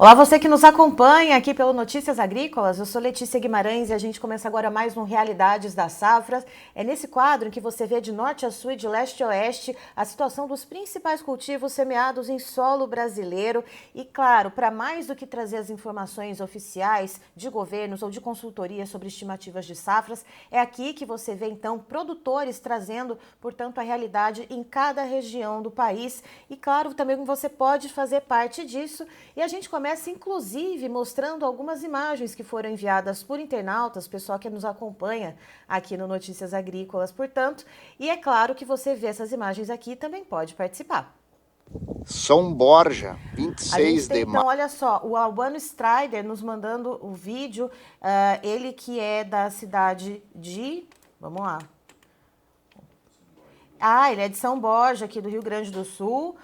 Olá, você que nos acompanha aqui pelo Notícias Agrícolas, eu sou Letícia Guimarães e a gente começa agora mais um Realidades das Safras. É nesse quadro em que você vê de norte a sul e de leste a oeste a situação dos principais cultivos semeados em solo brasileiro. E claro, para mais do que trazer as informações oficiais de governos ou de consultorias sobre estimativas de safras, é aqui que você vê então produtores trazendo, portanto, a realidade em cada região do país. E claro, também você pode fazer parte disso e a gente começa inclusive mostrando algumas imagens que foram enviadas por internautas, pessoal que nos acompanha aqui no Notícias Agrícolas, portanto, e é claro que você vê essas imagens aqui e também pode participar. São Borja, A 26 gente tem de então, maio. olha só, o Albano Strider nos mandando o vídeo, ele que é da cidade de, vamos lá, ele é de São Borja, aqui do Rio Grande do Sul.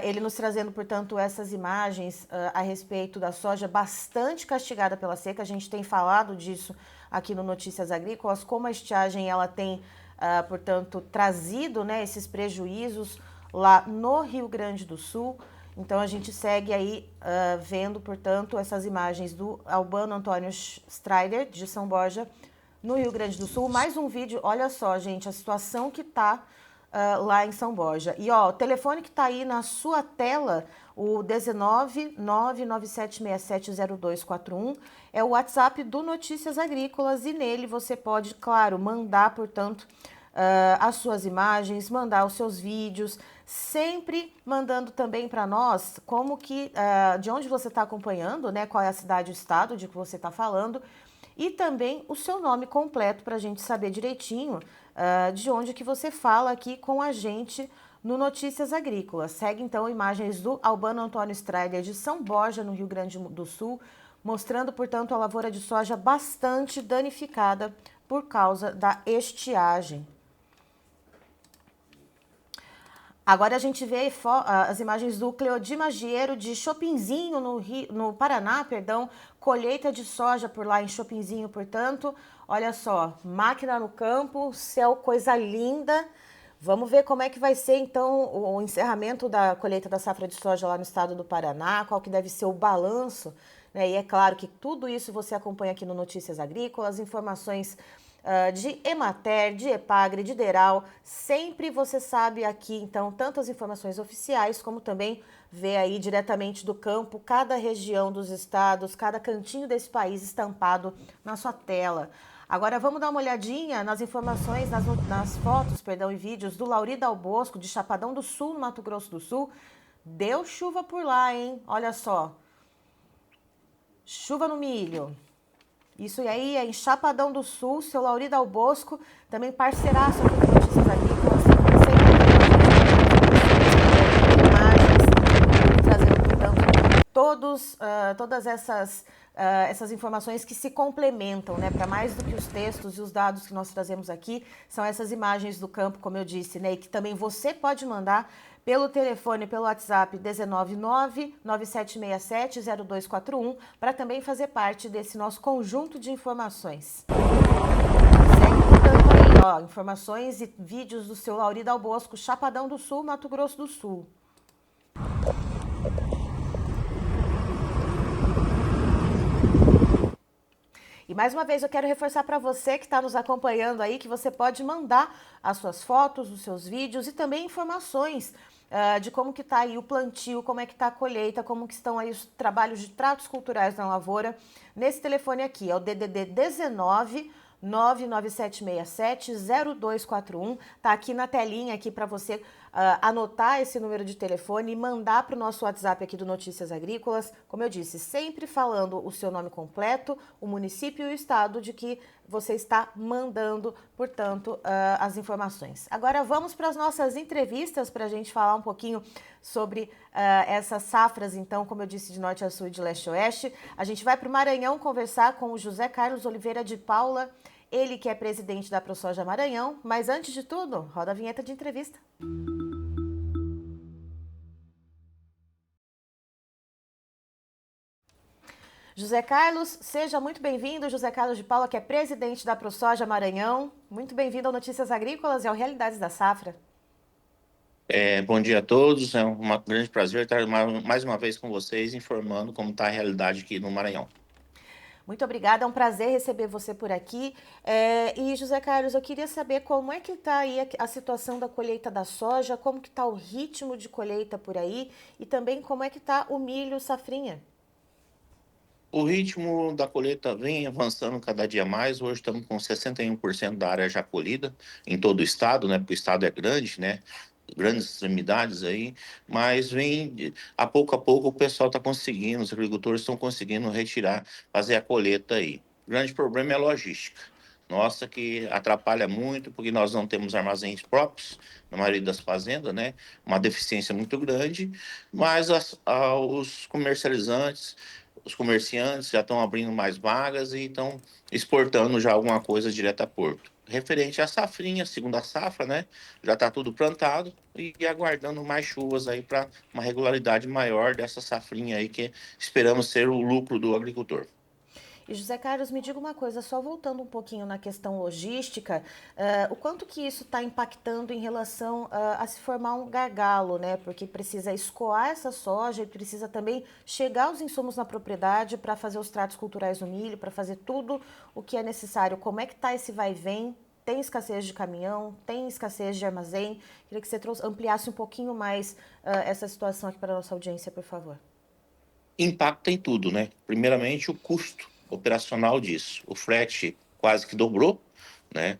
Ele nos trazendo, portanto, essas imagens a respeito da soja bastante castigada pela seca. A gente tem falado disso aqui no Notícias Agrícolas, como a estiagem ela tem, portanto, trazido, né, esses prejuízos lá no Rio Grande do Sul. Então a gente segue aí vendo, portanto, essas imagens do Albano Antônio Strider, de São Borja, no Rio Grande do Sul. Mais um vídeo, olha só, gente, a situação que está lá em São Borja. E ó, o telefone que está aí na sua tela, o 19997670241, é o WhatsApp do Notícias Agrícolas e nele você pode, claro, mandar, portanto, as suas imagens, mandar os seus vídeos, sempre mandando também para nós como que, de onde você está acompanhando, né, qual é a cidade e o estado de que você está falando, e também o seu nome completo para a gente saber direitinho de onde que você fala aqui com a gente no Notícias Agrícolas. Segue então imagens do Albano Antônio Strider de São Borja, no Rio Grande do Sul, mostrando, portanto, a lavoura de soja bastante danificada por causa da estiagem. Agora a gente vê as imagens do Cleodir Magieiro de Chopinzinho, no Paraná, perdão, colheita de soja por lá em Chopinzinho, portanto. Olha só, máquina no campo, céu, coisa linda. Vamos ver como é que vai ser, então, o encerramento da colheita da safra de soja lá no estado do Paraná, qual que deve ser o balanço, né? E é claro que tudo isso você acompanha aqui no Notícias Agrícolas, informações de Emater, de Epagre, de Deral, sempre você sabe aqui, então, tanto as informações oficiais, como também vê aí diretamente do campo, cada região dos estados, cada cantinho desse país estampado na sua tela. Agora vamos dar uma olhadinha nas informações, nas fotos, perdão, e vídeos do Lauri Dal Bosco, de Chapadão do Sul, no Mato Grosso do Sul. Deu chuva por lá, hein? Olha só. Chuva no milho. Isso aí é em Chapadão do Sul, seu Lauri Dal Bosco, também parceiraço aqui do Notícias Agrícolas, sempre imagens, trazendo, portanto, todas essas informações que se complementam, né, para mais do que os textos e os dados que nós trazemos aqui, são essas imagens do campo, como eu disse, né, e que também você pode mandar pelo telefone, pelo WhatsApp 19997670241, para também fazer parte desse nosso conjunto de informações. Segue, portanto, aí, ó, informações e vídeos do seu Lauri Dal Bosco, Chapadão do Sul, Mato Grosso do Sul. E mais uma vez eu quero reforçar para você que está nos acompanhando aí que você pode mandar as suas fotos, os seus vídeos e também informações de como que está aí o plantio, como é que está a colheita, como que estão aí os trabalhos de tratos culturais na lavoura, nesse telefone aqui, é o DDD 19 997670241, tá aqui na telinha aqui para você anotar esse número de telefone e mandar para o nosso WhatsApp aqui do Notícias Agrícolas, como eu disse, sempre falando o seu nome completo, o município e o estado de que você está mandando, portanto, as informações. Agora vamos para as nossas entrevistas para a gente falar um pouquinho sobre essas safras, então, como eu disse, de norte a sul e de leste a oeste. A gente vai para o Maranhão conversar com o José Carlos Oliveira de Paula, ele que é presidente da ProSoja Maranhão, mas antes de tudo, roda a vinheta de entrevista. José Carlos, seja muito bem-vindo. José Carlos de Paula, que é presidente da ProSoja Maranhão. Muito bem-vindo ao Notícias Agrícolas e ao Realidades da Safra. Bom dia a todos, é um grande prazer estar mais uma vez com vocês, informando como está a realidade aqui no Maranhão. Muito obrigada, é um prazer receber você por aqui. E José Carlos, eu queria saber como é que está aí a situação da colheita da soja, como que está o ritmo de colheita por aí e também como é que está o milho safrinha. O ritmo da colheita vem avançando cada dia mais. Hoje estamos com 61% da área já colhida em todo o estado, né? Porque o estado é grande, né? Grandes extremidades aí, mas a pouco o pessoal está conseguindo, os agricultores estão conseguindo retirar, fazer a colheita aí. O grande problema é a logística. Nossa, que atrapalha muito, porque nós não temos armazéns próprios, na maioria das fazendas, né? Uma deficiência muito grande, mas os comercializantes, os comerciantes já estão abrindo mais vagas e estão exportando já alguma coisa direto a Porto. Referente à safrinha, segunda safra, né? Já está tudo plantado e aguardando mais chuvas aí para uma regularidade maior dessa safrinha aí que esperamos ser o lucro do agricultor. E José Carlos, me diga uma coisa, só voltando um pouquinho na questão logística, o quanto que isso está impactando em relação a se formar um gargalo, né? Porque precisa escoar essa soja e precisa também chegar os insumos na propriedade para fazer os tratos culturais do milho, para fazer tudo o que é necessário. Como é que está esse vai e vem? Tem escassez de caminhão, tem escassez de armazém. Queria que você ampliasse um pouquinho mais essa situação aqui para a nossa audiência, por favor. Impacta em tudo, né? Primeiramente, o custo operacional disso. O frete quase que dobrou, né?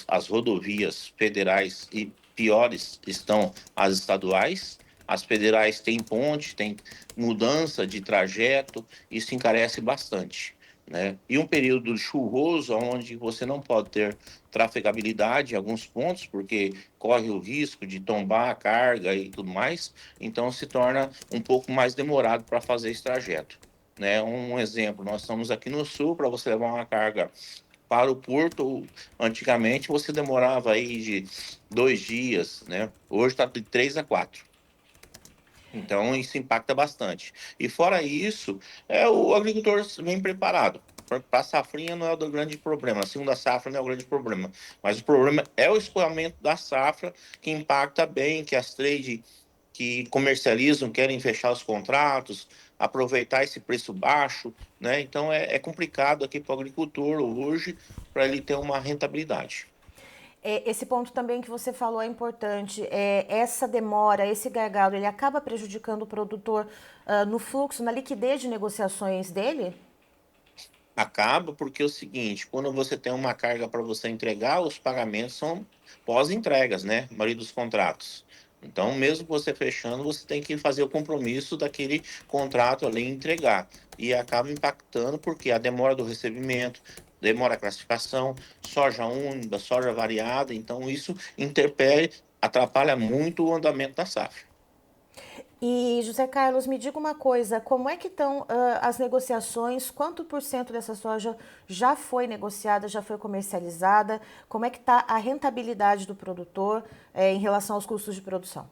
As rodovias federais e piores estão as estaduais. As federais têm ponte, têm mudança de trajeto, isso encarece bastante, né? E um período chuvoso, onde você não pode ter trafegabilidade em alguns pontos, porque corre o risco de tombar a carga e tudo mais, então se torna um pouco mais demorado para fazer esse trajeto. Né? Um exemplo, nós estamos aqui no sul, para você levar uma carga para o porto, antigamente você demorava aí de 2 dias, né? Hoje está de 3 a 4. Então, isso impacta bastante. E fora isso, o agricultor vem preparado. Para a safrinha não é o grande problema, a segunda safra não é o grande problema. Mas o problema é o escoamento da safra, que impacta bem, que as trade que comercializam querem fechar os contratos, aproveitar esse preço baixo, né? Então, é complicado aqui para o agricultor hoje, para ele ter uma rentabilidade. Esse ponto também que você falou é importante. Essa demora, esse gargalo, ele acaba prejudicando o produtor no fluxo, na liquidez de negociações dele? Acaba porque é o seguinte, quando você tem uma carga para você entregar, os pagamentos são pós-entregas, né? A maioria dos contratos. Então, mesmo você fechando, você tem que fazer o compromisso daquele contrato ali e entregar. E acaba impactando porque a demora do recebimento, demora a classificação, soja úmida, soja variada, então isso interfere, atrapalha muito o andamento da safra. E, José Carlos, me diga uma coisa, como é que estão as negociações? Quanto por cento dessa soja já foi negociada, já foi comercializada? Como é que está a rentabilidade do produtor em relação aos custos de produção?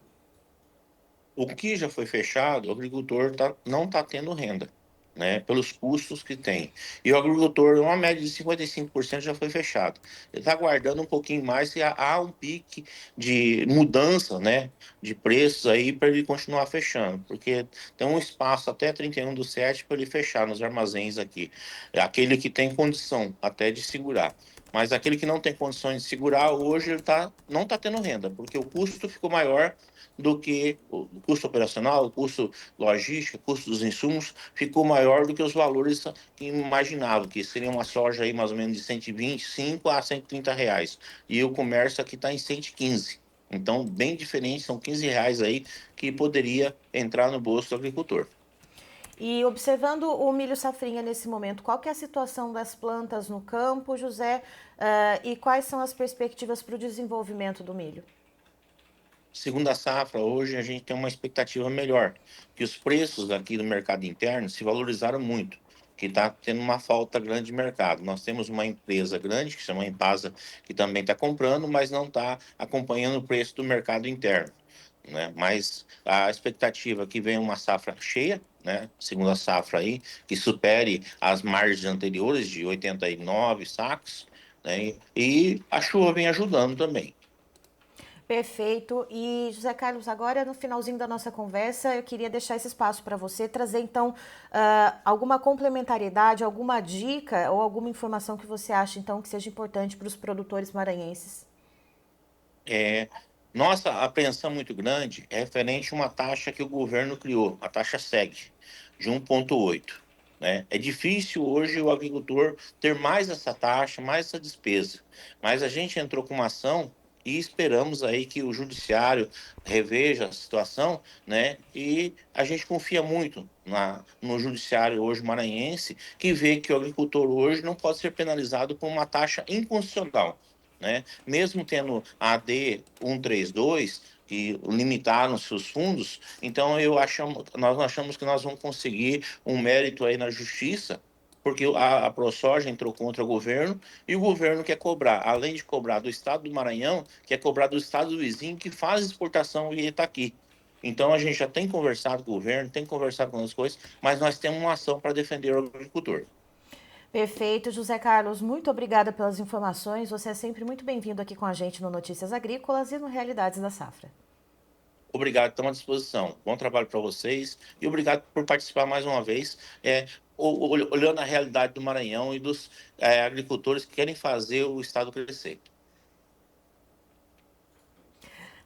O que já foi fechado, o agricultor não está tendo renda, né, pelos custos que tem. E o agricultor, uma média de 55% já foi fechado. Ele está aguardando um pouquinho mais e há um pique de mudança, né, de preços aí para ele continuar fechando, porque tem um espaço até 31/7 para ele fechar nos armazéns aqui. É aquele que tem condição até de segurar. Mas aquele que não tem condições de segurar, hoje não está tendo renda, porque o custo ficou maior do que o custo operacional, o custo logístico, o custo dos insumos ficou maior do que os valores que imaginava, que seria uma soja aí mais ou menos de 125 a 130 reais. E o comércio aqui está em 115. Então, bem diferente, são 15 reais aí que poderia entrar no bolso do agricultor. E observando o milho safrinha nesse momento, qual que é a situação das plantas no campo, José, e quais são as perspectivas para o desenvolvimento do milho? Segunda safra, hoje a gente tem uma expectativa melhor, que os preços aqui do mercado interno se valorizaram muito, que está tendo uma falta grande de mercado. Nós temos uma empresa grande, que se chama Impasa, que também está comprando, mas não está acompanhando o preço do mercado interno, né? Mas a expectativa é que venha uma safra cheia, né? Segunda safra aí, que supere as margens anteriores de 89 sacos, né? E a chuva vem ajudando também. Perfeito. E, José Carlos, agora no finalzinho da nossa conversa, eu queria deixar esse espaço para você trazer, então, alguma complementariedade, alguma dica ou alguma informação que você acha, então, que seja importante para os produtores maranhenses. É, nossa apreensão muito grande é referente a uma taxa que o governo criou, a taxa SEG, de 1,8. Né? É difícil hoje o agricultor ter mais essa taxa, mais essa despesa. Mas a gente entrou com uma ação e esperamos aí que o judiciário reveja a situação, né? E a gente confia muito no judiciário hoje maranhense, que vê que o agricultor hoje não pode ser penalizado por uma taxa inconstitucional, né? Mesmo tendo a AD 132 e limitaram seus fundos, então nós achamos que nós vamos conseguir um mérito aí na justiça, porque a ProSoja entrou contra o governo e o governo quer cobrar, além de cobrar do estado do Maranhão, quer cobrar do estado vizinho que faz exportação e está aqui. Então a gente já tem conversado com o governo, tem conversado com as coisas, mas nós temos uma ação para defender o agricultor. Perfeito, José Carlos, muito obrigada pelas informações. Você é sempre muito bem-vindo aqui com a gente no Notícias Agrícolas e no Realidades da Safra. Obrigado, estamos à disposição. Bom trabalho para vocês e obrigado por participar mais uma vez, olhando a realidade do Maranhão e dos agricultores que querem fazer o estado crescer.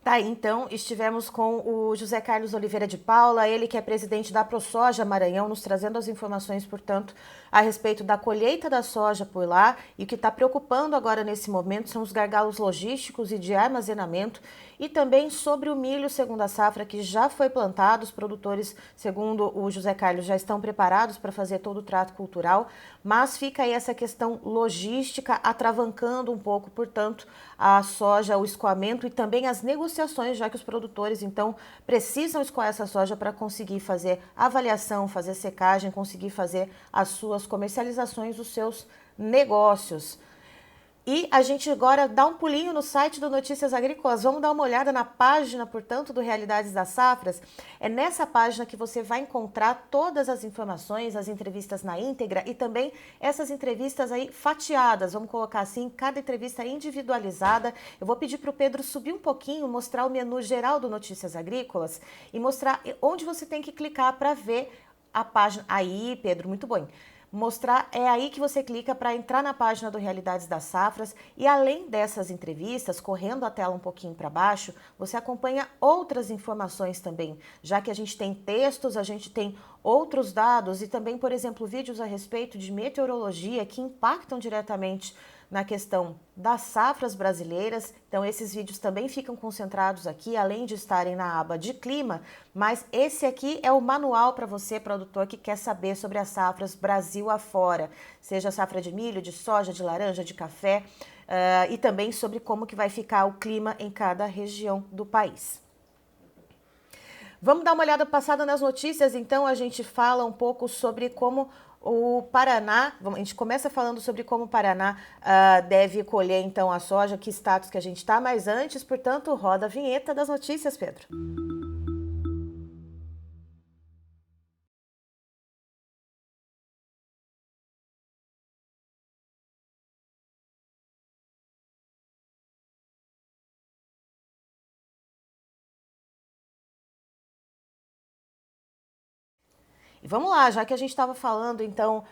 Tá, então estivemos com o José Carlos Oliveira de Paula, ele que é presidente da ProSoja Maranhão, nos trazendo as informações, portanto, a respeito da colheita da soja por lá. E o que está preocupando agora nesse momento são os gargalos logísticos e de armazenamento, e também sobre o milho segundo a safra que já foi plantado. Os produtores, segundo o José Carlos, já estão preparados para fazer todo o trato cultural, mas fica aí essa questão logística atravancando um pouco, portanto, a soja, o escoamento e também as negociações, já que os produtores, então, precisam escoar essa soja para conseguir fazer avaliação, fazer secagem, conseguir fazer as suas comercializações dos seus negócios. E a gente agora dá um pulinho no site do Notícias Agrícolas, vamos dar uma olhada na página, portanto, do Realidades das Safras. É nessa página que você vai encontrar todas as informações, as entrevistas na íntegra e também essas entrevistas aí fatiadas, vamos colocar assim, cada entrevista individualizada. Eu vou pedir para o Pedro subir um pouquinho, mostrar o menu geral do Notícias Agrícolas e mostrar onde você tem que clicar para ver a página. Aí, Pedro, muito bom. Mostrar, é aí que você clica para entrar na página do Realidades das Safras e além dessas entrevistas, correndo a tela um pouquinho para baixo, você acompanha outras informações também, já que a gente tem textos, a gente tem outros dados e também, por exemplo, vídeos a respeito de meteorologia que impactam diretamente na questão das safras brasileiras. Então esses vídeos também ficam concentrados aqui, além de estarem na aba de clima, mas esse aqui é o manual para você, produtor, que quer saber sobre as safras Brasil afora, seja safra de milho, de soja, de laranja, de café, e também sobre como que vai ficar o clima em cada região do país. Vamos dar uma olhada passada nas notícias, então a gente fala um pouco sobre como o Paraná, a gente começa falando sobre como o Paraná deve colher então a soja, que status que a gente está, mas antes, portanto, roda a vinheta das notícias, Pedro. E vamos lá, já que a gente estava falando, então,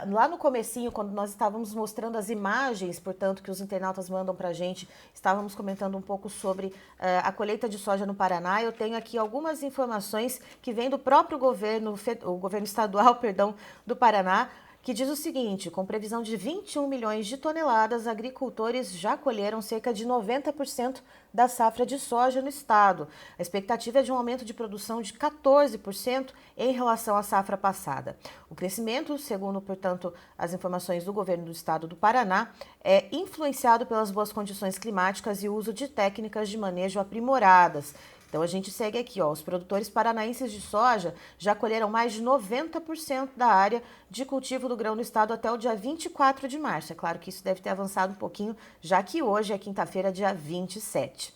lá no comecinho, quando nós estávamos mostrando as imagens, portanto, que os internautas mandam para a gente, estávamos comentando um pouco sobre a colheita de soja no Paraná. Eu tenho aqui algumas informações que vêm do próprio governo, o governo estadual, perdão, do Paraná, que diz o seguinte: com previsão de 21 milhões de toneladas, agricultores já colheram cerca de 90% da safra de soja no estado. A expectativa é de um aumento de produção de 14% em relação à safra passada. O crescimento, segundo, portanto, as informações do governo do estado do Paraná, é influenciado pelas boas condições climáticas e o uso de técnicas de manejo aprimoradas. Então a gente segue aqui, ó, os produtores paranaenses de soja já colheram mais de 90% da área de cultivo do grão no estado até o dia 24 de março. É claro que isso deve ter avançado um pouquinho, já que hoje é quinta-feira, dia 27.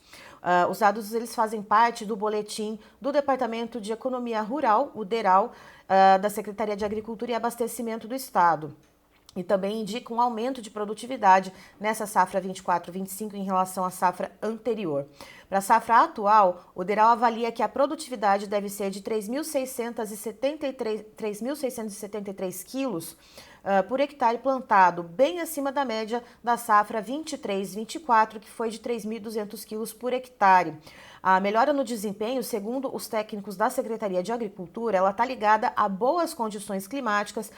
Os dados eles fazem parte do boletim do Departamento de Economia Rural, o DERAL, da Secretaria de Agricultura e Abastecimento do Estado. e também indica um aumento de produtividade nessa safra 24-25 em relação à safra anterior. Para a safra atual, o DERAL avalia que a produtividade deve ser de 3.673 quilos por hectare plantado, bem acima da média da safra 23-24, que foi de 3.200 quilos por hectare. A melhora no desempenho, segundo os técnicos da Secretaria de Agricultura, ela está ligada a boas condições climáticas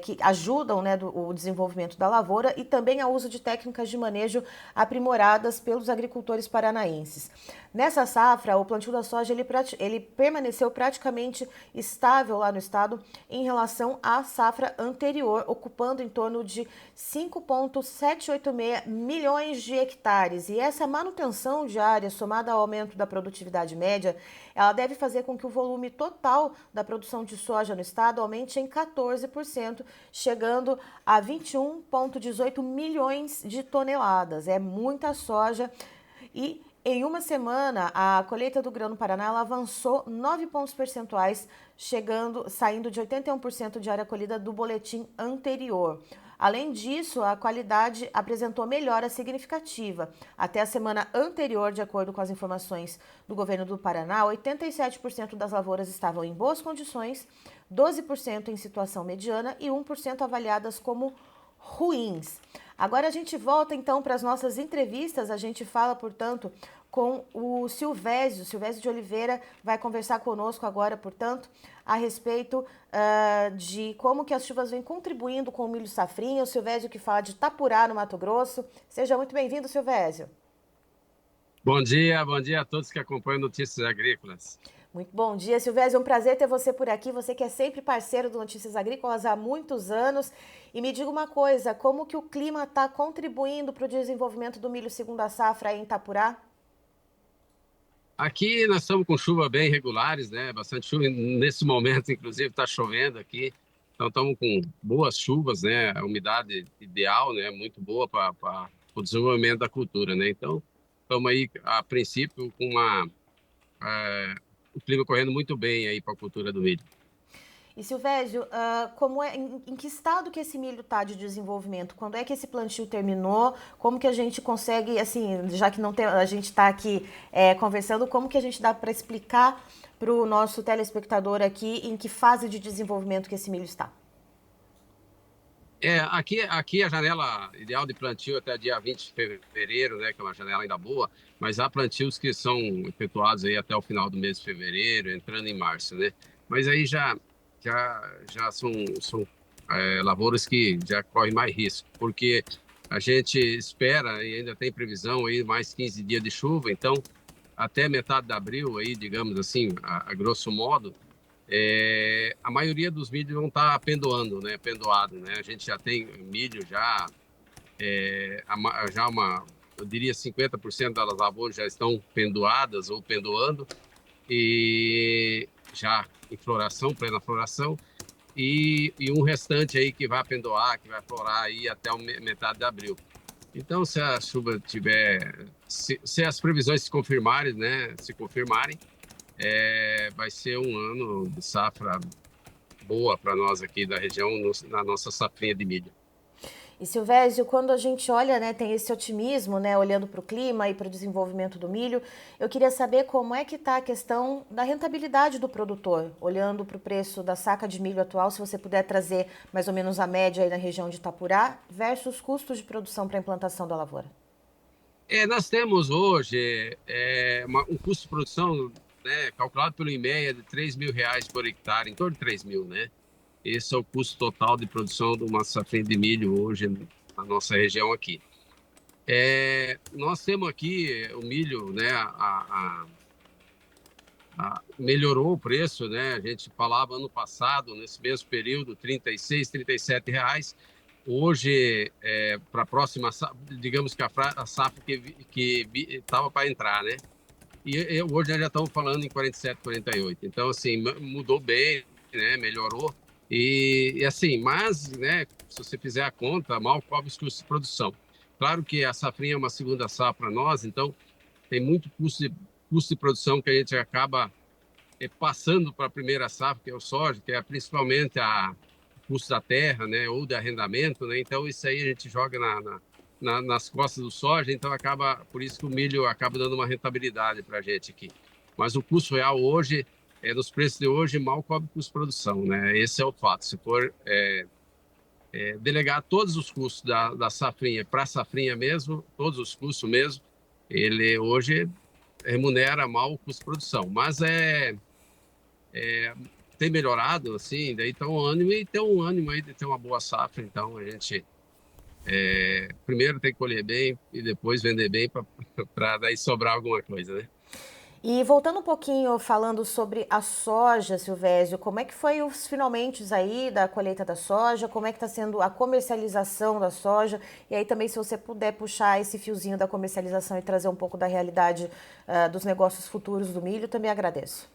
que ajudam, né, o desenvolvimento da lavoura e também ao uso de técnicas de manejo aprimoradas pelos agricultores paranaenses. Nessa safra, o plantio da soja ele permaneceu praticamente estável lá no estado em relação à safra anterior, ocupando em torno de 5,786 milhões de hectares. E essa manutenção de área, somada ao aumento da produtividade média, ela deve fazer com que o volume total da produção de soja no estado aumente em 14%, chegando a 21,18 milhões de toneladas. É muita soja e em uma semana, a colheita do grão no Paraná ela avançou 9 pontos percentuais, saindo de 81% de área colhida do boletim anterior. Além disso, a qualidade apresentou melhora significativa. Até a semana anterior, de acordo com as informações do governo do Paraná, 87% das lavouras estavam em boas condições, 12% em situação mediana e 1% avaliadas como ruins. Agora a gente volta então para as nossas entrevistas, a gente fala, portanto, com o Silvésio de Oliveira, vai conversar conosco agora, portanto, a respeito de como que as chuvas vêm contribuindo com o milho safrinha. O Silvésio que fala de Itapurá, no Mato Grosso. Seja muito bem-vindo, Silvésio. Bom dia a todos que acompanham Notícias Agrícolas. Muito bom dia, Silvésio. É um prazer ter você por aqui. Você que é sempre parceiro do Notícias Agrícolas há muitos anos. E me diga uma coisa, como que o clima está contribuindo para o desenvolvimento do milho segunda safra aí em Itapurá? Aqui nós estamos com chuva bem regulares, né? Bastante chuva. Nesse momento, inclusive, está chovendo aqui. Então estamos com boas chuvas, né? A umidade ideal, né? Muito boa para o desenvolvimento da cultura, né? Então estamos aí, a princípio, com o clima correndo muito bem aí para a cultura do milho. E Silvésio, em que estado que esse milho está de desenvolvimento? Quando é que esse plantio terminou? Como que a gente consegue, assim, já que não tem, a gente está aqui conversando, como que a gente dá para explicar para o nosso telespectador aqui em que fase de desenvolvimento que esse milho está? Aqui a janela ideal de plantio até dia 20 de fevereiro, né, que é uma janela ainda boa, mas há plantios que são efetuados aí até o final do mês de fevereiro, entrando em março, né? Mas aí já são lavouras que já correm mais risco, porque a gente espera e ainda tem previsão aí mais 15 dias de chuva, então até metade de abril aí, digamos assim, a grosso modo, a maioria dos milhos vão estar pendoando, né? Pendoado, né? A gente já tem milho eu diria 50% das lavouras já estão pendoadas ou pendoando e já em floração, plena floração, e um restante aí que vai pendoar, que vai florar aí até metade de abril. Então, se a chuva se as previsões se confirmarem, né? Se confirmarem, vai ser um ano de safra boa para nós aqui da região, na nossa safrinha de milho. E Silvésio, quando a gente olha, né, tem esse otimismo, né, olhando para o clima e para o desenvolvimento do milho, eu queria saber como é que está a questão da rentabilidade do produtor, olhando para o preço da saca de milho atual, se você puder trazer mais ou menos a média aí na região de Itapurá, versus custos de produção para a implantação da lavoura. Nós temos hoje um custo de produção, né, calculado pelo IMEA de R$3.000 por hectare, em torno de 3 mil, né? Esse é o custo total de produção de uma safrinha de milho hoje na nossa região aqui. Nós temos aqui o milho, né, melhorou o preço, né? A gente falava ano passado, nesse mesmo período, R$36, R$37. Hoje, para a próxima, digamos que a safra que estava para entrar, né? E hoje nós já estamos falando em 47, 48. Então, assim, mudou bem, né? Melhorou. E assim, mas, né, se você fizer a conta, mal cobre os custos de produção. Claro que a safrinha é uma segunda safra para nós, então tem muito custo de produção que a gente acaba passando para a primeira safra, que é o soja, que é principalmente custo da terra, né, ou de arrendamento, né? Então isso aí a gente joga nas costas do soja, então por isso que o milho acaba dando uma rentabilidade para a gente aqui. Mas o custo real hoje, nos preços de hoje, mal cobre o custo de produção, né? Esse é o fato. Se for delegar todos os custos da safrinha para a safrinha mesmo, todos os custos mesmo, ele hoje remunera mal o custo de produção. Mas tem melhorado, assim, daí tem um ânimo aí de ter uma boa safra, então a gente primeiro tem que colher bem e depois vender bem para daí sobrar alguma coisa, né? E voltando um pouquinho, falando sobre a soja, Silvésio, como é que foi os finalmente aí da colheita da soja? Como é que está sendo a comercialização da soja? E aí também, se você puder puxar esse fiozinho da comercialização e trazer um pouco da realidade dos negócios futuros do milho, também agradeço.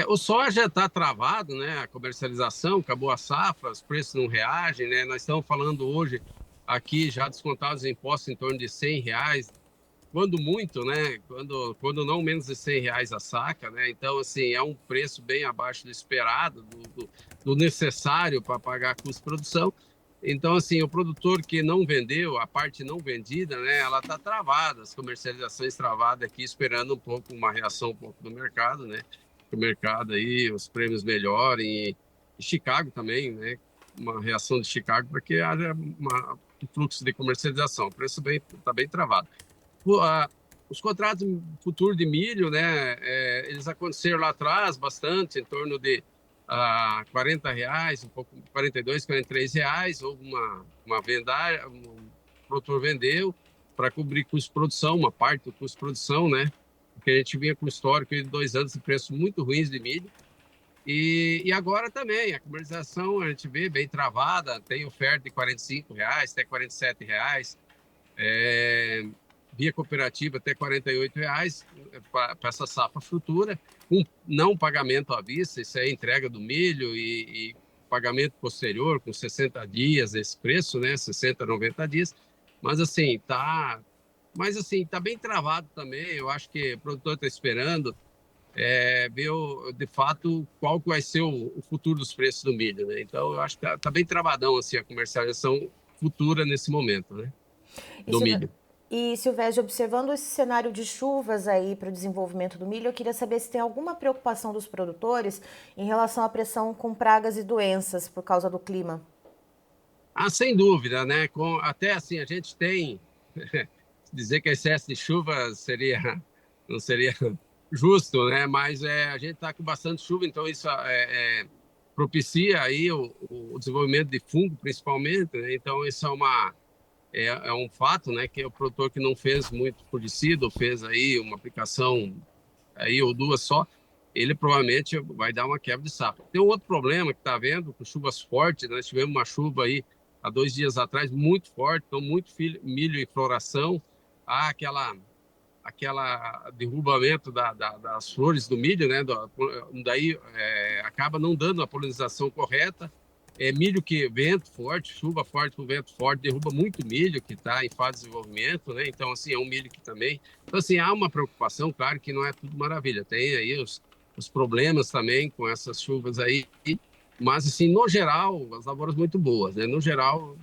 O soja está travado, né? A comercialização, acabou a safra, os preços não reagem, né? Nós estamos falando hoje aqui já descontados os impostos em torno de R$ 100, quando muito, né? Quando não menos de R$ 100 a saca, né? Então, assim, é um preço bem abaixo do esperado, do necessário para pagar custo de produção. Então, assim, o produtor que não vendeu, a parte não vendida, né? Ela está travada, as comercializações travadas aqui, esperando um pouco, uma reação um pouco do mercado, né? O mercado aí, os prêmios melhorem. E Chicago também, né? Uma reação de Chicago para que haja um fluxo de comercialização. O preço está bem travado. Os contratos futuros de milho, né, eles aconteceram lá atrás bastante, em torno de R$ 40, um pouco, R$ 42, R$ 43, houve uma vendagem, o produtor vendeu para cobrir custo de produção, uma parte do custo de produção, né, porque a gente vinha com histórico de 2 anos de preços muito ruins de milho, e agora também, a comercialização a gente vê bem travada, tem oferta de R$ 45, até R$ 47, via cooperativa até R$ 48 para essa safra futura, com não pagamento à vista, isso é entrega do milho e pagamento posterior, com 60 dias esse preço, né? 60, 90 dias. Mas assim, tá bem travado também. Eu acho que o produtor está esperando ver de fato qual que vai ser o futuro dos preços do milho, né? Então, eu acho que tá bem travadão assim, a comercialização futura nesse momento, né? Do milho. E, Silvésio, observando esse cenário de chuvas aí para o desenvolvimento do milho, eu queria saber se tem alguma preocupação dos produtores em relação à pressão com pragas e doenças por causa do clima. Sem dúvida, né? Até assim, a gente tem dizer que excesso de chuva não seria justo, né? Mas a gente está com bastante chuva, então isso propicia aí o desenvolvimento de fungo, principalmente, né? Então isso é um fato, né, que o produtor que não fez muito fungicida, ou fez aí uma aplicação aí ou duas só, ele provavelmente vai dar uma quebra de safra. Tem um outro problema que está havendo com chuvas fortes, nós tivemos uma chuva aí há 2 dias atrás muito forte, então muito milho em floração, há aquela derrubamento das flores do milho, né, daí acaba não dando a polinização correta. Milho que vento forte, chuva forte com vento forte, derruba muito milho que está em fase de desenvolvimento, né? Então, assim, é um milho que também... Então, assim, há uma preocupação, claro que não é tudo maravilha. Tem aí os problemas também com essas chuvas aí, mas, assim, no geral, as lavouras muito boas, né? No geral,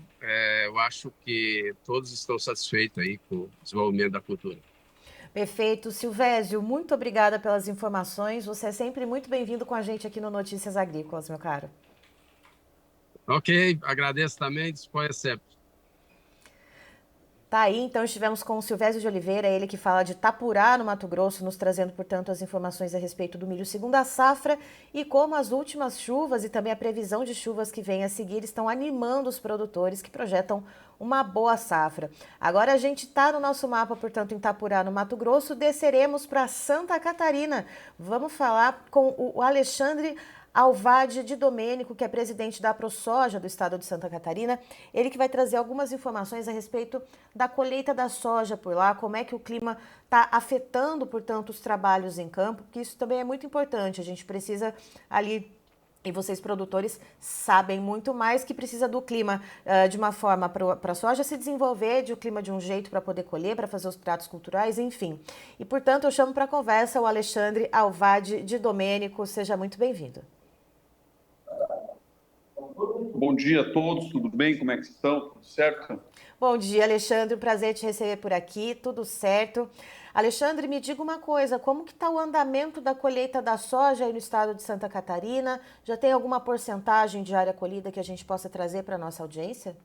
eu acho que todos estão satisfeitos aí com o desenvolvimento da cultura. Perfeito. Silvésio, muito obrigada pelas informações. Você é sempre muito bem-vindo com a gente aqui no Notícias Agrícolas, meu caro. Ok, agradeço também, disponha sempre. Tá aí, então estivemos com o Silvésio de Oliveira, ele que fala de Itapurá, no Mato Grosso, nos trazendo, portanto, as informações a respeito do milho segunda safra e como as últimas chuvas e também a previsão de chuvas que vem a seguir estão animando os produtores que projetam uma boa safra. Agora a gente está no nosso mapa, portanto, em Itapurá, no Mato Grosso, desceremos para Santa Catarina. Vamos falar com o Alexandre Alvade de Domênico, que é presidente da ProSoja do estado de Santa Catarina, ele que vai trazer algumas informações a respeito da colheita da soja por lá, como é que o clima está afetando, portanto, os trabalhos em campo, porque isso também é muito importante, a gente precisa ali, e vocês produtores sabem muito mais, que precisa do clima de uma forma para a soja se desenvolver, de um clima de um jeito para poder colher, para fazer os tratos culturais, enfim. E, portanto, eu chamo para a conversa o Alexandre Alvade de Domênico, seja muito bem-vindo. Bom dia a todos, tudo bem? Como é que estão? Tudo certo? Bom dia, Alexandre. Um prazer te receber por aqui. Tudo certo? Alexandre, me diga uma coisa, como que está o andamento da colheita da soja aí no estado de Santa Catarina? Já tem alguma porcentagem de área colhida que a gente possa trazer para a nossa audiência?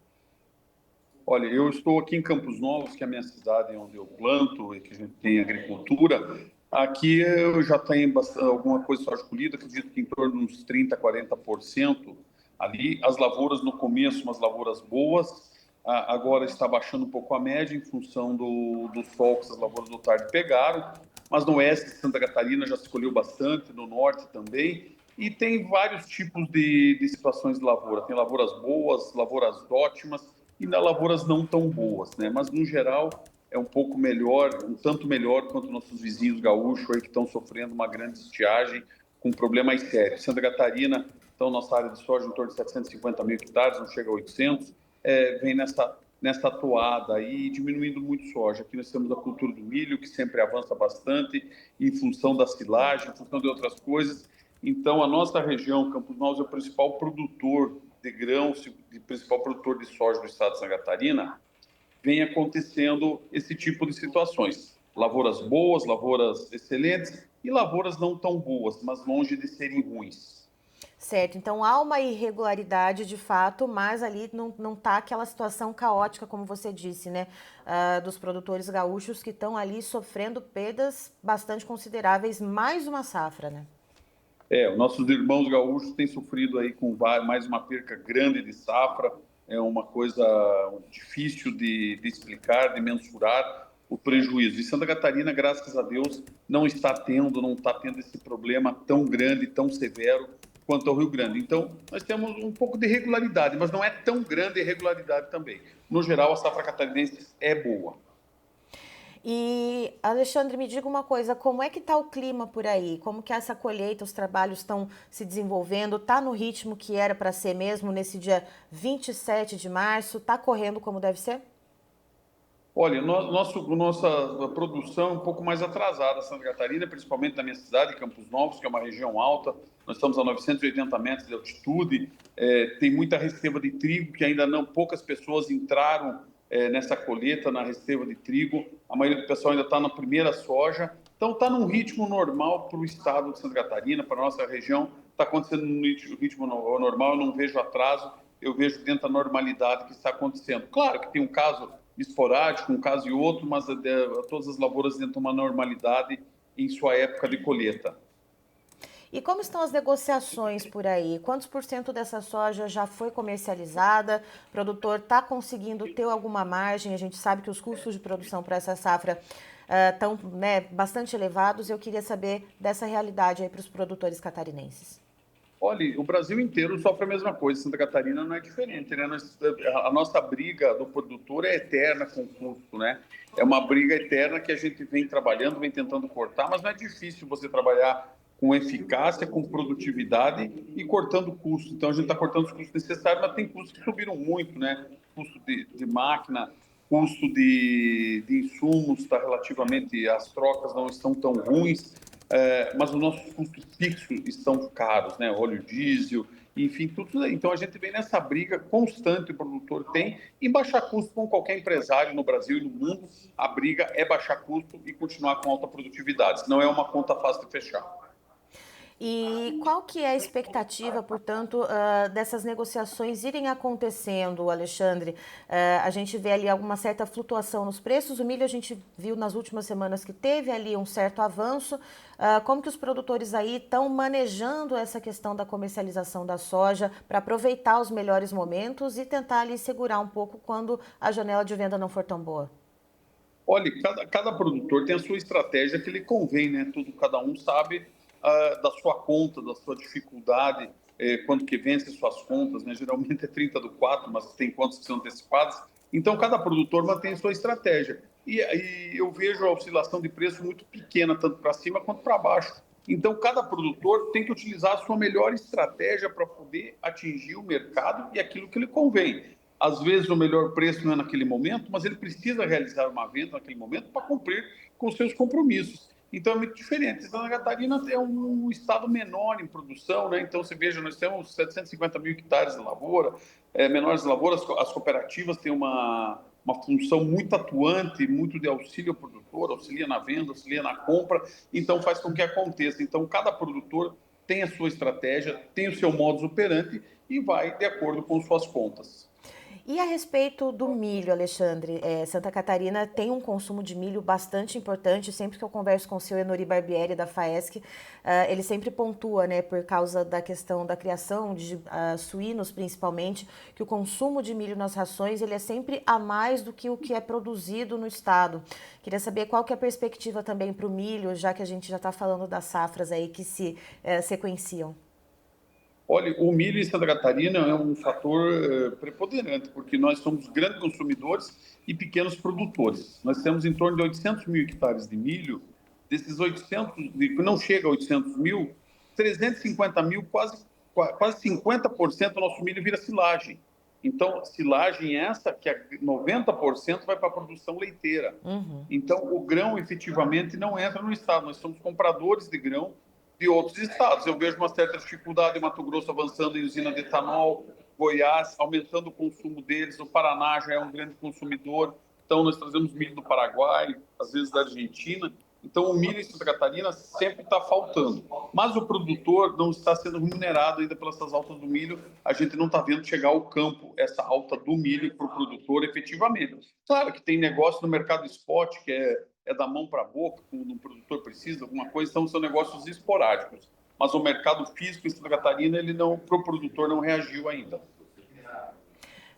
Olha, eu estou aqui em Campos Novos, que é a minha cidade onde eu planto e que a gente tem agricultura. Aqui eu já tenho alguma coisa de soja colhida, acredito que em torno de uns 30, 40% ali. As lavouras no começo, umas lavouras boas, agora está baixando um pouco a média em função do sol que essas lavouras do tarde pegaram, mas no oeste de Santa Catarina já se colheu bastante, no norte também, e tem vários tipos de situações de lavoura. Tem lavouras boas, lavouras ótimas, e nas lavouras não tão boas, né? Mas no geral é um pouco melhor, um tanto melhor quanto nossos vizinhos gaúchos aí que estão sofrendo uma grande estiagem com problemas sérios. Santa Catarina, então nossa área de soja em torno de 750 mil hectares, não chega a 800, vem nessa toada aí, diminuindo muito soja. Aqui nós temos a cultura do milho, que sempre avança bastante em função da silagem, em função de outras coisas. Então, a nossa região, Campos Novos, é o principal produtor de grãos, de principal produtor de soja do estado de Santa Catarina, vem acontecendo esse tipo de situações. Lavouras boas, lavouras excelentes e lavouras não tão boas, mas longe de serem ruins. Certo, então há uma irregularidade de fato, mas ali não tá aquela situação caótica, como você disse, né? Dos produtores gaúchos que estão ali sofrendo perdas bastante consideráveis, mais uma safra, né? Os nossos irmãos gaúchos têm sofrido aí com mais uma perca grande de safra, é uma coisa difícil de explicar, de mensurar o prejuízo. E Santa Catarina, graças a Deus, não está tendo esse problema tão grande, tão severo quanto ao Rio Grande. Então, nós temos um pouco de irregularidade, mas não é tão grande a irregularidade também. No geral, a safra catarinense é boa. E, Alexandre, me diga uma coisa, como é que está o clima por aí? Como que essa colheita, os trabalhos estão se desenvolvendo? Está no ritmo que era para ser mesmo nesse dia 27 de março? Está correndo como deve ser? Olha, nossa produção é um pouco mais atrasada, Santa Catarina, principalmente na minha cidade, Campos Novos, que é uma região alta. Nós estamos a 980 metros de altitude, tem muita receba de trigo, que ainda não, poucas pessoas entraram nessa colheita, na receba de trigo. A maioria do pessoal ainda está na primeira soja. Então, está num ritmo normal para o estado de Santa Catarina, para a nossa região. Está acontecendo num ritmo normal, eu não vejo atraso, eu vejo dentro da normalidade que está acontecendo. Claro que tem um caso esporádico, um caso e outro, mas todas as lavouras dentro de uma normalidade em sua época de colheita. E como estão as negociações por aí? Quantos por cento dessa soja já foi comercializada? O produtor está conseguindo ter alguma margem? A gente sabe que os custos de produção para essa safra estão bastante elevados. Eu queria saber dessa realidade aí para os produtores catarinenses. Olha, o Brasil inteiro sofre a mesma coisa, Santa Catarina não é diferente, né? A nossa briga do produtor é eterna com o custo, né? É uma briga eterna que a gente vem trabalhando, vem tentando cortar, mas não é difícil você trabalhar com eficácia, com produtividade e cortando custos. Então, a gente está cortando os custos necessários, mas tem custos que subiram muito, né? Custo de máquina, custo de insumos, tá relativamente, as trocas não estão tão ruins, mas os nossos custos fixos estão caros, né? Óleo diesel, enfim, tudo. Então a gente vem nessa briga constante, o produtor tem, em baixar custo com qualquer empresário no Brasil e no mundo. A briga é baixar custo e continuar com alta produtividade. Não é uma conta fácil de fechar. E qual que é a expectativa, portanto, dessas negociações irem acontecendo, Alexandre? A gente vê ali alguma certa flutuação nos preços. O milho a gente viu nas últimas semanas que teve ali um certo avanço. Como que os produtores aí estão manejando essa questão da comercialização da soja para aproveitar os melhores momentos e tentar ali segurar um pouco quando a janela de venda não for tão boa? Olha, cada produtor tem a sua estratégia que lhe convém, né? Cada um sabe da sua conta, da sua dificuldade, quando que vence suas contas, né? Geralmente é 30 do 4, mas tem contas que são antecipadas. Então, cada produtor mantém a sua estratégia. E eu vejo a oscilação de preço muito pequena, tanto para cima quanto para baixo. Então, cada produtor tem que utilizar a sua melhor estratégia para poder atingir o mercado e aquilo que lhe convém. Às vezes, o melhor preço não é naquele momento, mas ele precisa realizar uma venda naquele momento para cumprir com seus compromissos. Então é muito diferente. Santa Catarina é um estado menor em produção, né? Então você veja, nós temos 750 mil hectares de lavoura, menores lavouras, as cooperativas têm uma função muito atuante, muito de auxílio ao produtor, auxilia na venda, auxilia na compra, então faz com que aconteça. Então cada produtor tem a sua estratégia, tem o seu modus operandi e vai de acordo com suas contas. E a respeito do milho, Alexandre, Santa Catarina tem um consumo de milho bastante importante. Sempre que eu converso com o seu Enori Barbieri, da FAESC, ele sempre pontua, né, por causa da questão da criação de suínos, principalmente, que o consumo de milho nas rações ele é sempre a mais do que o que é produzido no estado. Queria saber qual que é a perspectiva também para o milho, já que a gente já está falando das safras aí que se sequenciam. Olha, o milho em Santa Catarina é um fator preponderante, porque nós somos grandes consumidores e pequenos produtores. Nós temos em torno de 800 mil hectares de milho. Desses 800, não chega a 800 mil, 350 mil, quase 50% do nosso milho vira silagem. Então, silagem essa que 90% vai para a produção leiteira. Uhum. Então, o grão efetivamente não entra no estado. Nós somos compradores de grão de outros estados. Eu vejo uma certa dificuldade em Mato Grosso avançando em usina de etanol, Goiás aumentando o consumo deles, o Paraná já é um grande consumidor, então nós trazemos milho do Paraguai, às vezes da Argentina, então o milho em Santa Catarina sempre está faltando, mas o produtor não está sendo remunerado ainda pelas altas do milho, a gente não está vendo chegar ao campo essa alta do milho para o produtor efetivamente. Claro que tem negócio no mercado spot, que é da mão para a boca, quando o produtor precisa, alguma coisa, então são negócios esporádicos. Mas o mercado físico em Santa Catarina, ele não, para o produtor, não reagiu ainda.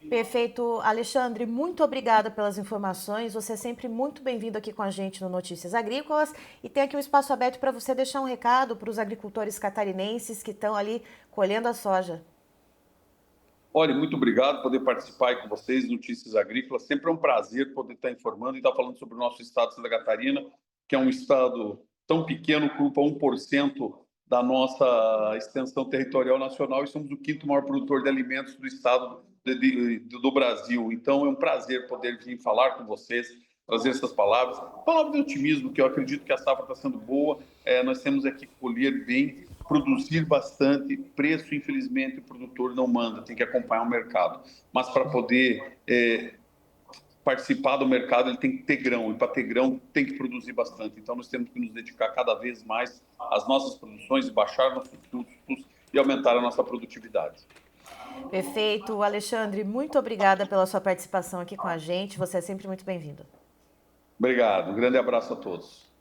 Perfeito. Alexandre, muito obrigada pelas informações. Você é sempre muito bem-vindo aqui com a gente no Notícias Agrícolas. E tem aqui um espaço aberto para você deixar um recado para os agricultores catarinenses que estão ali colhendo a soja. Olha, muito obrigado por poder participar aí com vocês, Notícias Agrícolas. Sempre é um prazer poder estar informando e estar falando sobre o nosso estado de Santa Catarina, que é um estado tão pequeno, ocupa 1% da nossa extensão territorial nacional e somos o quinto maior produtor de alimentos do estado do Brasil. Então, é um prazer poder vir falar com vocês, trazer essas palavras. Palavra de otimismo, que eu acredito que a safra está sendo boa. Nós temos aqui que colher bem, produzir bastante, preço, infelizmente, o produtor não manda, tem que acompanhar o mercado. Mas para poder participar do mercado, ele tem que ter grão, e para ter grão tem que produzir bastante. Então, nós temos que nos dedicar cada vez mais às nossas produções, baixar nossos custos e aumentar a nossa produtividade. Perfeito. Alexandre, muito obrigada pela sua participação aqui com a gente. Você é sempre muito bem-vindo. Obrigado. Um grande abraço a todos.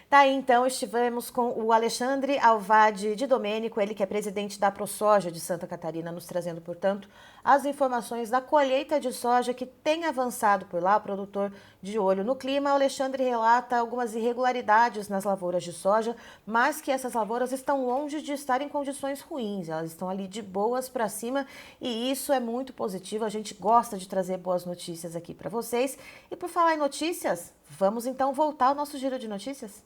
Tá aí, então, estivemos com o Alexandre Alvade de Domênico, ele que é presidente da ProSoja de Santa Catarina, nos trazendo, portanto, as informações da colheita de soja que tem avançado por lá, o produtor de olho no clima. O Alexandre relata algumas irregularidades nas lavouras de soja, mas que essas lavouras estão longe de estar em condições ruins, elas estão ali de boas para cima e isso é muito positivo, a gente gosta de trazer boas notícias aqui para vocês. E por falar em notícias, vamos então voltar ao nosso giro de notícias?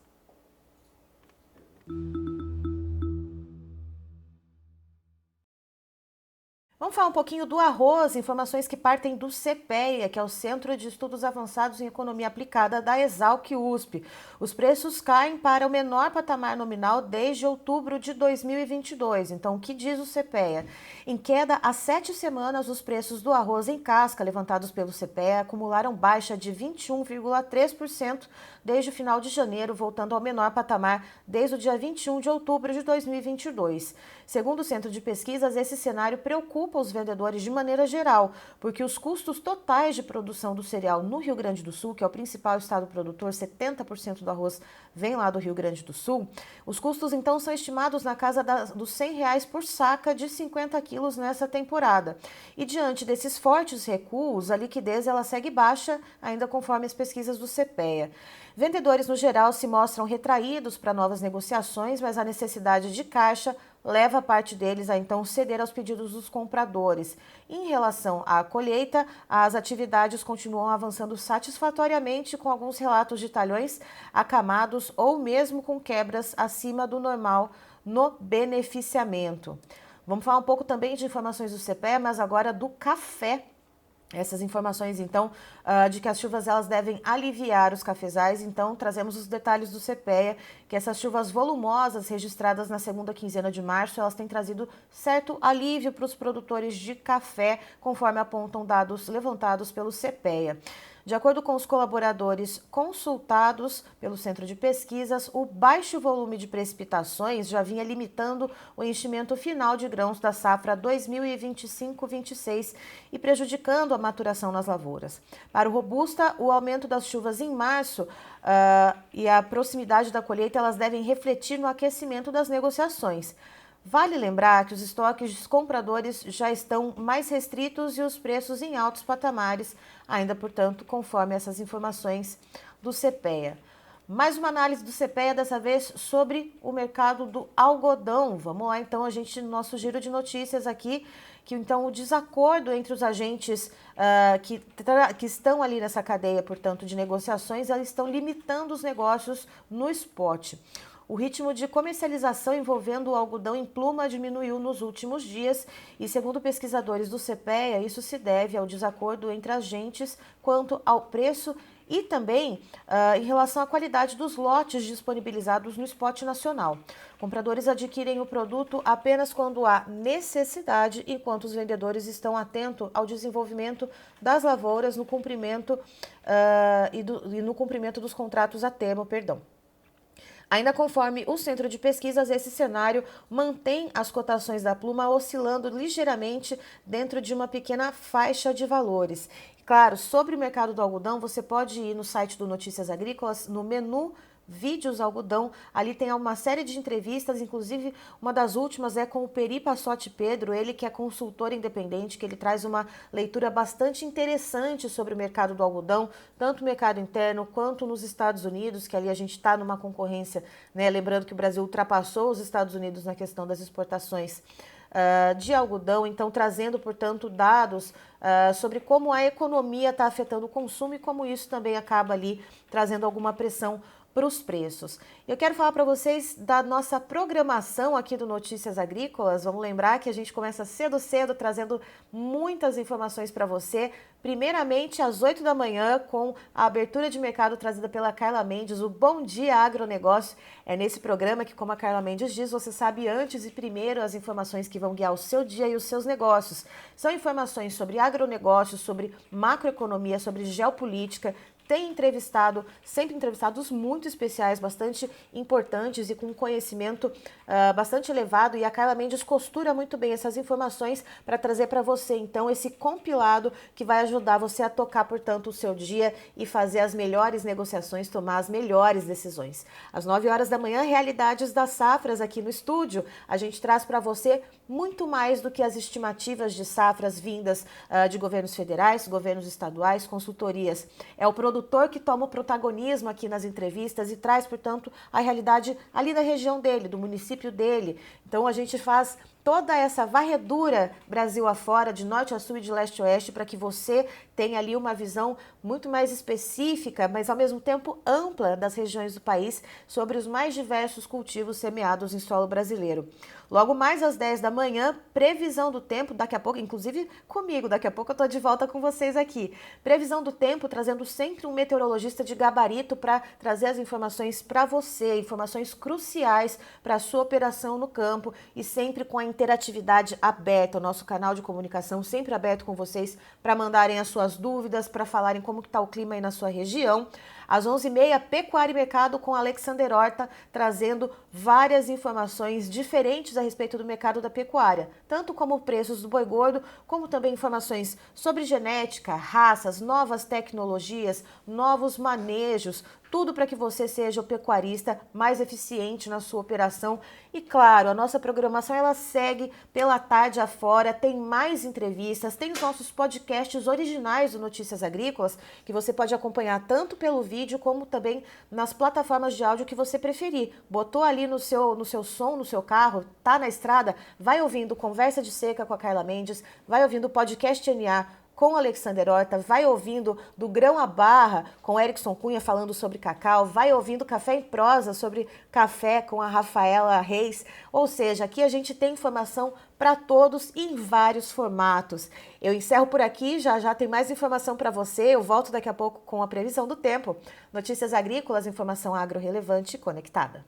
Vamos falar um pouquinho do arroz, informações que partem do CPEA, que é o Centro de Estudos Avançados em Economia Aplicada da Exalc-USP. Os preços caem para o menor patamar nominal desde outubro de 2022. Então, o que diz o CPEA? Em queda há 7 semanas, os preços do arroz em casca levantados pelo CPEA acumularam baixa de 21,3% desde o final de janeiro, voltando ao menor patamar desde o dia 21 de outubro de 2022. Segundo o Centro de Pesquisas, esse cenário preocupa os vendedores de maneira geral, porque os custos totais de produção do cereal no Rio Grande do Sul, que é o principal estado produtor, 70% do arroz vem lá do Rio Grande do Sul, os custos então são estimados na casa dos R$100 por saca de 50 quilos nessa temporada. E diante desses fortes recuos, a liquidez ela segue baixa, ainda conforme as pesquisas do CPEA. Vendedores, no geral, se mostram retraídos para novas negociações, mas a necessidade de caixa leva parte deles a então ceder aos pedidos dos compradores. Em relação à colheita, as atividades continuam avançando satisfatoriamente, com alguns relatos de talhões acamados ou mesmo com quebras acima do normal no beneficiamento. Vamos falar um pouco também de informações do CPEA, mas agora do café. Essas informações, então, de que as chuvas elas devem aliviar os cafezais. Então, trazemos os detalhes do CPEA, que essas chuvas volumosas registradas na segunda quinzena de março, elas têm trazido certo alívio para os produtores de café, conforme apontam dados levantados pelo CPEA. De acordo com os colaboradores consultados pelo Centro de Pesquisas, o baixo volume de precipitações já vinha limitando o enchimento final de grãos da safra 2025-26 e prejudicando a maturação nas lavouras. Para o Robusta, o aumento das chuvas em março e a proximidade da colheita elas devem refletir no aquecimento das negociações. Vale lembrar que os estoques dos compradores já estão mais restritos e os preços em altos patamares, ainda, portanto, conforme essas informações do CPEA. Mais uma análise do CPEA, dessa vez sobre o mercado do algodão. Vamos lá, então, no nosso giro de notícias aqui, que então o desacordo entre os agentes que estão ali nessa cadeia, portanto, de negociações, eles estão limitando os negócios no spot. O ritmo de comercialização envolvendo o algodão em pluma diminuiu nos últimos dias e, segundo pesquisadores do CPEA, isso se deve ao desacordo entre agentes quanto ao preço e também em relação à qualidade dos lotes disponibilizados no spot nacional. Compradores adquirem o produto apenas quando há necessidade, enquanto os vendedores estão atentos ao desenvolvimento das lavouras no cumprimento, no cumprimento dos contratos a termo, Ainda conforme o Centro de Pesquisas, esse cenário mantém as cotações da pluma oscilando ligeiramente dentro de uma pequena faixa de valores. Claro, sobre o mercado do algodão, você pode ir no site do Notícias Agrícolas, no menu Vídeos Algodão, ali tem uma série de entrevistas, inclusive uma das últimas é com o Peri Passotti Pedro, ele que é consultor independente, que ele traz uma leitura bastante interessante sobre o mercado do algodão, tanto no mercado interno quanto nos Estados Unidos, que ali a gente está numa concorrência, né? Lembrando que o Brasil ultrapassou os Estados Unidos na questão das exportações de algodão, então trazendo, portanto, dados sobre como a economia está afetando o consumo e como isso também acaba ali trazendo alguma pressão para os preços. Eu quero falar para vocês da nossa programação aqui do Notícias Agrícolas. Vamos lembrar que a gente começa cedo, trazendo muitas informações para você. Primeiramente, às 8 da manhã, com a abertura de mercado trazida pela Carla Mendes, o Bom Dia Agronegócio. É nesse programa que, como a Carla Mendes diz, você sabe antes e primeiro as informações que vão guiar o seu dia e os seus negócios. São informações sobre agronegócios, sobre macroeconomia, sobre geopolítica. Tem sempre entrevistados muito especiais, bastante importantes e com conhecimento bastante elevado. E a Carla Mendes costura muito bem essas informações para trazer para você, então, esse compilado que vai ajudar você a tocar, portanto, o seu dia e fazer as melhores negociações, tomar as melhores decisões. Às 9 horas da manhã, Realidades das Safras aqui no estúdio. A gente traz para você muito mais do que as estimativas de safras vindas de governos federais, governos estaduais, consultorias. É o produtor que toma o protagonismo aqui nas entrevistas e traz, portanto, a realidade ali da região dele, do município dele. Então, a gente faz toda essa varredura Brasil afora, de norte a sul e de leste a oeste, para que você tenha ali uma visão muito mais específica, mas ao mesmo tempo ampla das regiões do país sobre os mais diversos cultivos semeados em solo brasileiro. Logo mais às 10 da manhã, previsão do tempo, daqui a pouco, inclusive comigo, daqui a pouco eu estou de volta com vocês aqui. Previsão do tempo, trazendo sempre um meteorologista de gabarito para trazer as informações para você, informações cruciais para a sua operação no campo e sempre com a interatividade aberta, o nosso canal de comunicação sempre aberto com vocês para mandarem as suas dúvidas, para falarem como que está o clima aí na sua região. Às 11h30, Pecuária e Mercado com Alexander Horta, trazendo várias informações diferentes a respeito do mercado da pecuária, tanto como preços do boi gordo, como também informações sobre genética, raças, novas tecnologias, novos manejos, tudo para que você seja o pecuarista mais eficiente na sua operação. E claro, a nossa programação ela segue pela tarde afora, tem mais entrevistas, tem os nossos podcasts originais do Notícias Agrícolas, que você pode acompanhar tanto pelo vídeo como também nas plataformas de áudio que você preferir. Botou ali no seu som, no seu carro, tá na estrada, vai ouvindo Conversa de Seca com a Carla Mendes, vai ouvindo o podcast NA com Alexander Horta, vai ouvindo do Grão à Barra com Erickson Cunha falando sobre cacau, vai ouvindo Café em Prosa sobre café com a Rafaela Reis. Ou seja, aqui a gente tem informação para todos em vários formatos. Eu encerro por aqui, já tem mais informação para você. Eu volto daqui a pouco com a previsão do tempo. Notícias agrícolas, informação agro relevante e conectada.